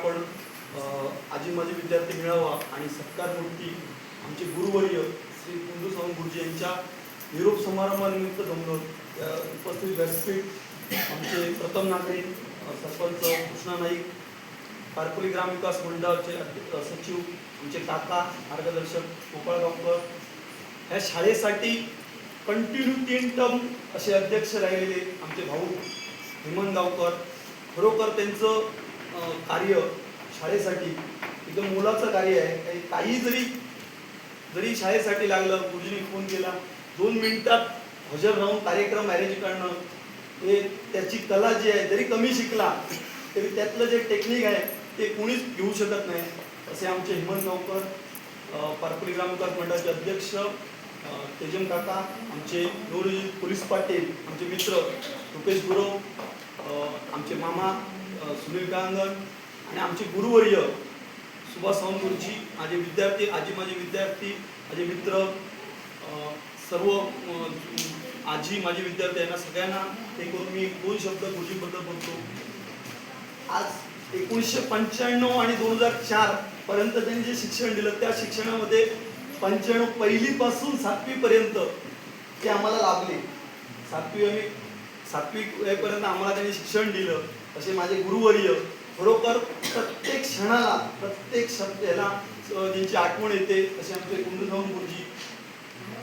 आपण आजी माजी विद्यार्थी मेळावा आणि सत्कार मूर्ती आमचे गुरुवर्य श्री कुंदू सावंत गुरुजी यांच्या निरोप समारंभानिमित्त जमलो. उपस्थित व्यासपीठ आमचे प्रथम नागरिक सरपंच कृष्णा नाईक, पारकोली ग्रामविकास मंडळाचे सचिव आमचे काका मार्गदर्शक गोपाळ गावकर, ह्या शाळेसाठी कंटिन्यू 3 टर्म असे अध्यक्ष राहिलेले आमचे भाऊ हेमंत गावकर, खरोखर त्यांचं कार्य शाळेसाठी एकदम मोलाचं कार्य आहे. काही जरी शाळेसाठी लागलं, गुरुजींनी फोन केला, 2 मिनिटात हजर राहून कार्यक्रम अरेंज करणं, हे त्याची कला जी आहे, जरी कमी शिकला तरी त्यातलं जे टेक्निक आहे ते कोणीच घेऊ शकत नाही. असे आमचे हेमंत गावकर, पारकोली ग्रामविकास मंडळाचे अध्यक्ष तेजम काका, आमचे पोलीस पाटील, आमचे मित्र रुपेश गुरव, आमचे मामा सुनील कांगण आणि आमचे गुरुवर्य सुभाष सावंत गुरुजी, माझे विद्यार्थी, आजी माझे विद्यार्थी, माझे मित्र, सर्व आजी माझे विद्यार्थी, यांना सगळ्यांना हे करून मी 2 शब्द गुरुजीबद्दल बोलतो. आज 1995 आणि 2004 पर्यंत त्यांनी जे शिक्षण दिलं, त्या शिक्षणामध्ये 95 पहिलीपासून 7वी पर्यंत ते आम्हाला लाभले. 7वी पर्यंत आम्हाला त्यांनी शिक्षण दिलं. असे माझे गुरुवर्य, खरोखर प्रत्येक क्षणाला प्रत्येक शब्दाला ज्यांची आठवण येते असे आमचे कुंदू सावंत गुरुजी,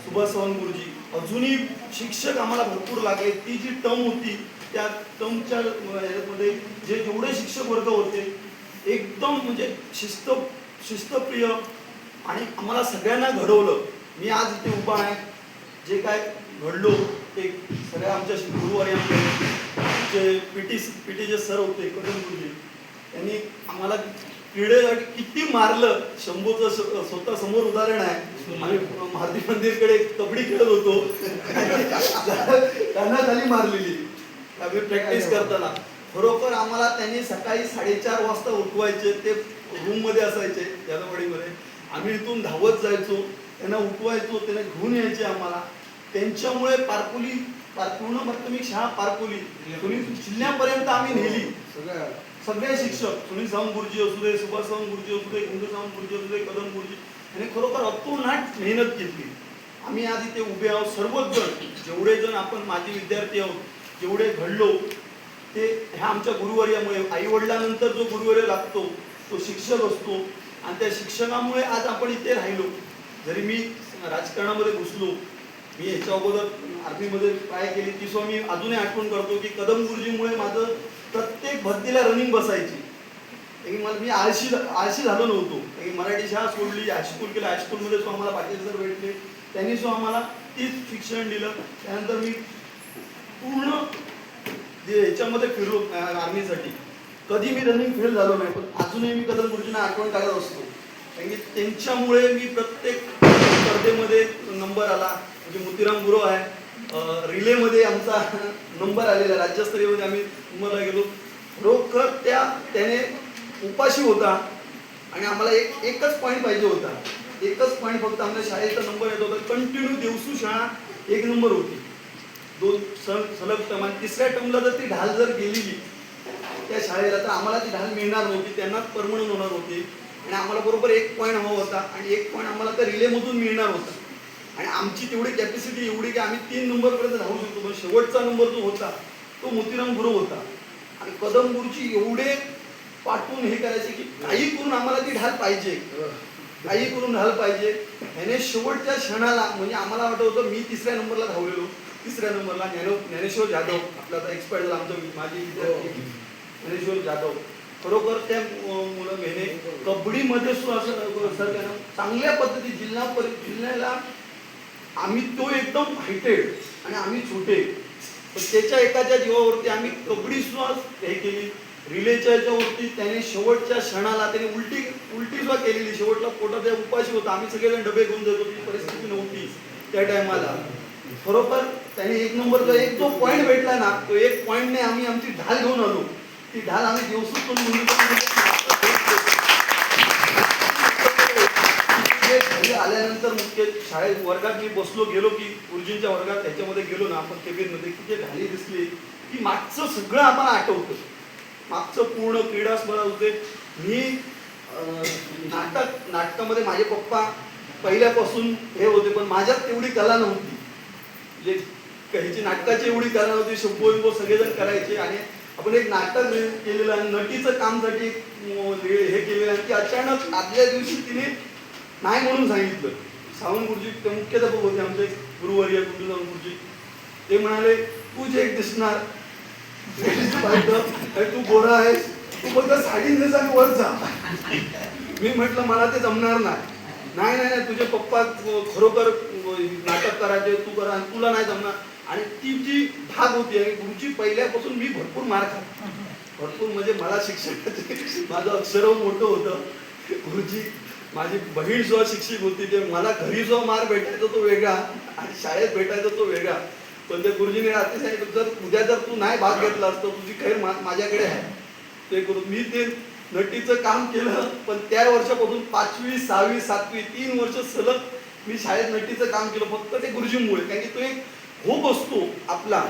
सुभाष सावंत गुरुजी. अजूनही शिक्षक आम्हाला भरपूर लागले. ती जी टर्म होती त्या टर्मच्या ह्याच्यामध्ये जेवढे शिक्षक वर्ग होते एकदम म्हणजे शिस्तप्रिय आणि आम्हाला सगळ्यांना घडवलं. मी आज इथे उभा आहे, जे काय घडलो ते सगळ्या आमच्या गुरुवारी पीटीचे सर होते कदम गुरुजी, त्यांनी आम्हाला क्रीडेसाठी किती मारलं. शंभूचं स्वतः समोर उदाहरण आहे. आम्ही महादेव मंदिरकडे कबड्डी खेळत होतो, त्यांना खाली मारलेली आम्ही प्रॅक्टिस करताना. खरोखर आम्हाला त्यांनी सकाळी 4:30 वाजता उठवायचे. ते रूममध्ये असायचे जाधववाडीमध्ये. आम्ही इथून धावत जायचो, त्यांना उठवायचो, त्यांना घेऊन यायचे आम्हाला. त्यांच्यामुळे पूर्ण प्राथमिक शाळा पारकोली जिल्ह्यापर्यंत आम्ही नेली. सगळे शिक्षक, सुनील सावंत गुरुजी असू दे, सुभाष सावंत गुरुजी असू दे, कुंदू सावंत गुरुजी असू दे, कदम गुरुजी, यांनी खरोखर अतोनाट मेहनत केली. आम्ही आज इथे उभे आहोत सर्वच जण, जेवढे जण आपण माजी विद्यार्थी आहोत, जेवढे घडलो ते ह्या आमच्या गुरुवर्यामुळे. आई वडिलांनंतर जो गुरुवर्य लागतो तो शिक्षक असतो आणि त्या शिक्षणामुळे आज आपण इथे राहिलो. जरी मी राजकारणामध्ये घुसलो, मी ह्याच्या अगोदर आर्मीमध्ये ट्राय केली, ती मी अजूनही आठवण करतो की कदम गुरुजीमुळे माझं प्रत्येक भरतीला रनिंग बसायची. मी आळशी झालो नव्हतो. मराठी शाळा सोडली, हायस्कूल केलं, हायस्कूलमध्ये आम्हाला पाटील सर भेटले, त्यांनी आम्हाला तीच शिक्षण दिलं. त्यानंतर मी पूर्ण ह्याच्यामध्ये फिरलो आर्मीसाठी. कधी मी रनिंग फेल झालो नाही, पण अजूनही मी कदम गुरुजींना आठवण काढत असतो. कारण की त्यांच्यामुळे मी प्रत्येक स्पर्धेमध्ये नंबर आला. म्हणजे मोतीराम गुरव आहे, रिलेमध्ये आमचा नंबर आलेला, राज्यस्तरीयमध्ये आम्ही मुंबईला गेलो. खरोखर त्याने उपाशी होता आणि आम्हाला एकच पॉईंट पाहिजे होता. एकच पॉईंट फक्त आमच्या शाळेचा नंबर येत होता. कंटिन्यू देवसू शाळा 1 नंबर होती. 2 सलग टर्म आणि 3ऱ्या टर्मला जर ती ढाल जर गेलेली त्या शाळेला तर आम्हाला ती ढाल मिळणार नव्हती, त्यांना परमनंट होणार होती. आणि आम्हाला बरोबर 1 पॉईंट हवा होता आणि 1 पॉईंट आम्हाला त्या रिलेमधून मिळणार होता. आणि आमची तेवढी कॅपॅसिटी एवढी की आम्ही 3 नंबरपर्यंत धावू शकतो. पण शेवटचा नंबर जो होता तो मोतीराम गुरव होता. आणि कदम गुरुजी एवढे पाठवून हे करायचे की काही करून आम्हाला ती ढाल पाहिजे, काही करून ढाल पाहिजे. ह्याने शेवटच्या क्षणाला म्हणजे आम्हाला वाटत होतं, मी 3ऱ्या नंबरला धावलेलो. 3ऱ्या नंबरला ज्ञानेश्वर जाधव, आपला आता एक्सपायर्ड झाला आमचा माझी विद्यार्थी ज्ञानेश्वर जाधव, खरोखर त्या मुलं ह्याने कबड्डीमध्ये सर त्यानं चांगल्या पद्धती जिल्ह्याला आम्ही तो एकदम हायटेड आणि आम्ही छोटे, पण त्याच्या एकाच्या जीवावरती आम्ही कबड्डी सुद्धा हे केली. रिलेच्या याच्यावरती त्याने शेवटच्या क्षणाला त्याने उलटी सुद्धा केलेली. शेवटला पोटात उपाशी होता. आम्ही सगळेजण डबे घेऊन जातो, ती परिस्थिती नव्हती त्या टायमाला. खरोखर त्याने 1 नंबरचा जो पॉईंट भेटला ना, तो 1 पॉईंटने आम्ही आमची ढाल घेऊन आलो. ती ढाल आम्ही दिवसातून आल्यानंतर मुख्य शाळेत वर्गात मी बसलो, गेलो की गुरुजींच्या वर्गात ह्याच्यामध्ये गेलो ना आपण केबिनमध्ये, की ते ढाली दिसली की मागचं सगळं आपण आठवतं. मागचं पूर्ण क्रीडा स्पर्धा होते, मी नाटकामध्ये माझे पप्पा पहिल्यापासून हे होते, पण माझ्यात तेवढी कला नव्हती. म्हणजे ह्याची नाटकाची एवढी कला नव्हती. शंभो सगळेजण करायचे आणि आपण एक नाटक केलेलं आणि नटीचं कामसाठी हे केलेलं आणि ते अचानक आदल्या दिवशी तिने नाही म्हणून सांगितलं. सावंत गुरुजी ते मुख्याध्यापक होते आमचे, गुरुवर्य गुरुसावंत गुरुजी. ते म्हणाले तू जे एक दिसणार तू गोरा आहेस, तू फक्त साडी नेस आणि वर जा. मी म्हटलं मला ते जमणार नाही. नाही नाही नाही तुझे पप्पा खरोखर नाटक करायचे, तू करा, तुला नाही जमणार. आणि ती जी भाग होती आणि गुरुजी पहिल्यापासून मी भरपूर मार खात, भरपूर म्हणजे मला शिक्षकाचे माझं अक्षर मोठं होतं. गुरुजी माझी बहीण सुद्धा शिक्षक होती, ते मला घरी जो मार भेटायचा तो वेगळा आणि शाळेत भेटायचा तो वेगळा. पण ते गुरुजीने रात्री सांगितलं जर उद्या जर तू नाही भाग घेतला असतो तुझी खैर माझ्याकडे आहे. ते करून मी ते नटीचं काम केलं. पण त्या वर्षापासून 5वी 6वी 7वी 3 वर्ष सलग मी शाळेत नटीचं काम केलं, फक्त ते गुरुजींमुळे. कारण की तो एक होप असतो आपला,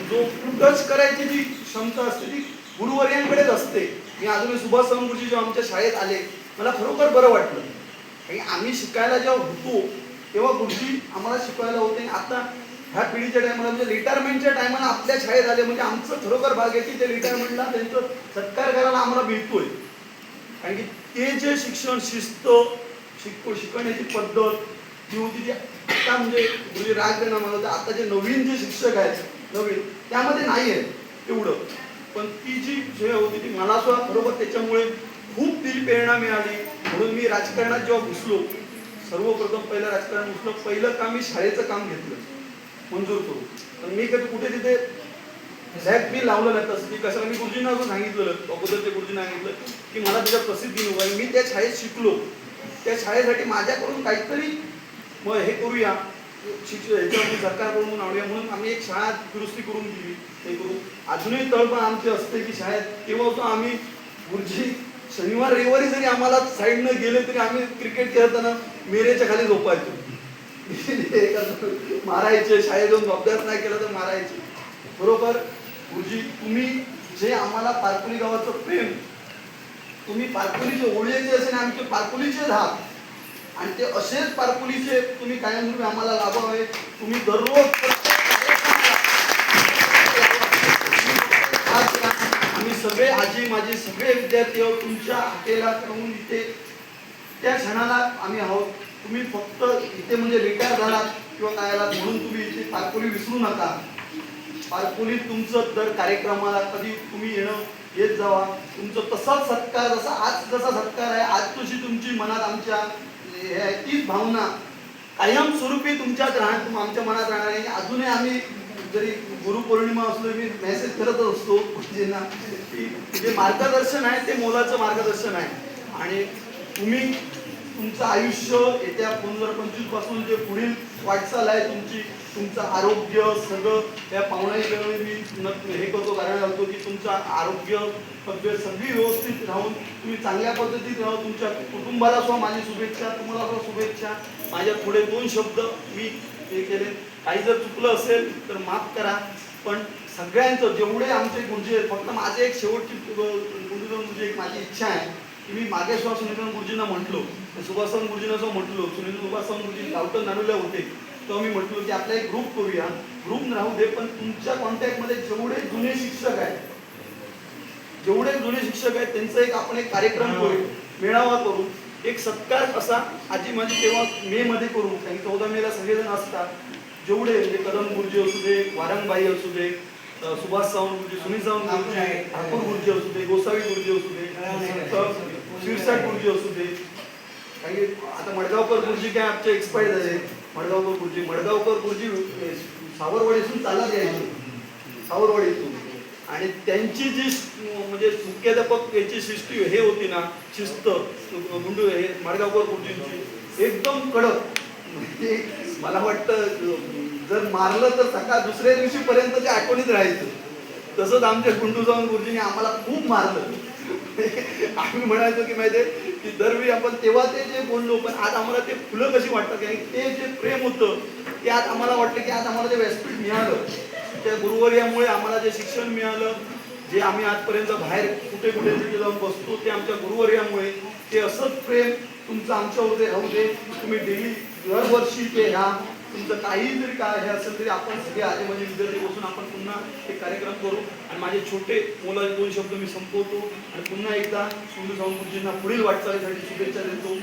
जो टच करायची जी क्षमता असते ती गुरुवर्यांकडेच असते. मी अजूनही सुभाष सावंत गुरुजी जेव्हा आमच्या शाळेत आले मला खरोखर बरं वाटलं. आणि आम्ही शिकायला जेव्हा होतो तेव्हा गुरुजी आम्हाला शिकवायला होते. आता ह्या पिढीच्या टायमाला म्हणजे रिटायरमेंटच्या टायमाला आपल्या शाळेत आले म्हणजे आमचं खरोखर भाग्य की ते रिटायरमेंटला त्यांचं सत्कार करायला आम्हाला मिळतोय. कारण की ते जे शिक्षण शिस्त शिकवण्याची पद्धत जी होती ती आता म्हणजे राग देणं मला होतं. आता जे नवीन जे शिक्षक आहेत नवीन त्यामध्ये नाही आहे तेवढं, पण ती जी जे होती ती मला सुद्धा बरोबर त्याच्यामुळे खूप ती प्रेरणा मिळाली. म्हणून मी राजकारणात जेव्हा घुसलो, सर्वप्रथम पहिलं राजकारण घुसलो, पहिलं काम मी शाळेचं काम घेतलं मंजूर करू. पण मी कधी कुठे तिथे साहेब मी लावलं नाही तसं की कशाला. मी गुरुजींना असं सांगितलं, अगोदर ते गुरुजींना सांगितलं की मला त्याच्यात प्रसिद्धी नको आहे. मी त्या शाळेत शिकलो, त्या शाळेसाठी माझ्याकडून काहीतरी मग हे करूया, ह्याच्यावर सरकारकडून आणूया. म्हणून आम्ही एक शाळा दुरुस्ती करून दिली. हे करू अजूनही तळपण आमचे असते की शाळेत तेव्हा होतो आम्ही गुरुजी शनिवार रविवारी जरी आम्हाला साईडनं गेले तरी आम्ही क्रिकेट खेळताना मेरेच्या खाली झोपायचो. मारायचे, शाळेत जाऊन अभ्यास नाही केला तर मारायचे. बरोबर गुरुजी तुम्ही जे आम्हाला पारकुली गावाचं प्रेम, तुम्ही पारकुलीचे ओळीचे असे ना आमचे पारकुलीचे धाक आणि ते असेच पारकुलीचे तुम्ही कायमस्वरूपी आम्हाला लाभावे. तुम्ही दररोज आम्ही सगळे आजी माझे सगळे विद्यार्थी आहोत तुमच्या हॉटेला राहून इथे त्या क्षणाला आम्ही आहोत. तुम्ही फक्त इथे म्हणजे रिटायर झालात किंवा काय आलात म्हणून तुम्ही इथे पारकुली विसरू नका. पारकुलीत तुमचं दर कार्यक्रमाला कधी तुम्ही येत जावा. तुमचं तसाच सत्कार जसा आज जसा सत्कार आहे, आज तशी तुमची मनात आमच्या तीच भावना कायमस्वरूपी तुमच्यात राहणार, आमच्या मनात राहणार आहे. अजूनही आम्ही जरी गुरुपौर्णिमा असलो मी मेसेज करतच असतो गुरुजींना की जे मार्गदर्शन आहे ते मोलाचं मार्गदर्शन आहे. आणि तुम्ही तुमचं आयुष्य येत्या 2025 पासून जे पुढील वाटचाल आहे तुमची, तुमचं आरोग्य सगळं त्या पाहुण्याकडे मी हे करतो कारण लावतो की तुमचं आरोग्य तब्येत सगळी व्यवस्थित राहून तुम्ही चांगल्या पद्धतीत राहून तुमच्या कुटुंबाला सुद्धा माझी शुभेच्छा, तुम्हाला सुद्धा शुभेच्छा. माझ्या पुढे 2 शब्द मी हे केले, काही जर चुकलं असेल तर माफ करा. पण सगळ्यांचं जेवढे आमचे गुरुजी आहेत, फक्त माझे एक शेवटची गुरुजी एक माझी इच्छा आहे की मी मागे सुद्धा सुनील गुरुजींना म्हटलो, सुभाष सावंत गुरुजींना सुद्धा म्हटलो, सुभाष सावंत गुरुजी गावठण नानुल्या होते तेव्हा मी म्हटलो की आपला एक ग्रुप करूया. ग्रुप राहू दे पण तुमच्या कॉन्टॅक्टमध्ये जेवढे जुने शिक्षक आहेत त्यांचा एक आपण एक कार्यक्रम करू, मेळावा करू, एक सत्कार कसा आजी माझी तेव्हा मे मध्ये करू. कारण 14 मेला सगळेजण असतात. जेवढे म्हणजे कदम गुरुजी असू दे, वारंगबाई असू दे, सुभाष सावंत गुरुजी, सुनील सावंत गुरुजी, ठाकूर गुरुजी असू दे, गोसावी गुरुजी असू दे, शिरसाट गुरुजी असू दे. काही आता मडगावकर गुरुजी काय आमचे एक्सपायर झाले. मडगावकर गुरुजी सावरवाडीतून चालत यायचे, सावरवाडीतून. आणि त्यांची जी म्हणजे मुख्याध्यापक याची शिस्ती हे होती ना, शिस्त गुंडू हे मडगावकर गुरुजींची एकदम कडक. म्हणजे मला वाटतं जर मारलं तर सकाळ दुसऱ्या दिवशी पर्यंत ते आठवणीत राहायचं. तसंच आमच्या गुंडू सावंत गुरुजींनी आम्हाला खूप मारलं. आम्ही म्हणायचो की माहिती आहे की दरवेळी आपण तेव्हा ते जे बोललो पण आज आम्हाला ते फुलं कशी वाटतात की ते जे प्रेम होतं ते आज आम्हाला वाटलं की आज आम्हाला ते व्यासपीठ मिळालं. त्या गुरुवर्यामुळे आम्हाला जे शिक्षण मिळालं जे आम्ही आजपर्यंत बाहेर कुठे कुठे तिथे जाऊन बसतो ते आमच्या गुरुवर्यामुळे, ते असंच प्रेम तुमचं आमच्यावर राहू दे. तुम्ही डेली दरवर्षी ते ह्या तुमचं काही जरी काय हे असेल तरी आपण सगळे आले म्हणजे विद्यार्थी बसून आपण पुन्हा एक कार्यक्रम करू. आणि माझे छोटे मोलाचे 2 शब्द मी संपवतो आणि पुन्हा एकदा शिंदे सावंत गुरुजींना पुढील वाटचालीसाठी शुभेच्छा देतो.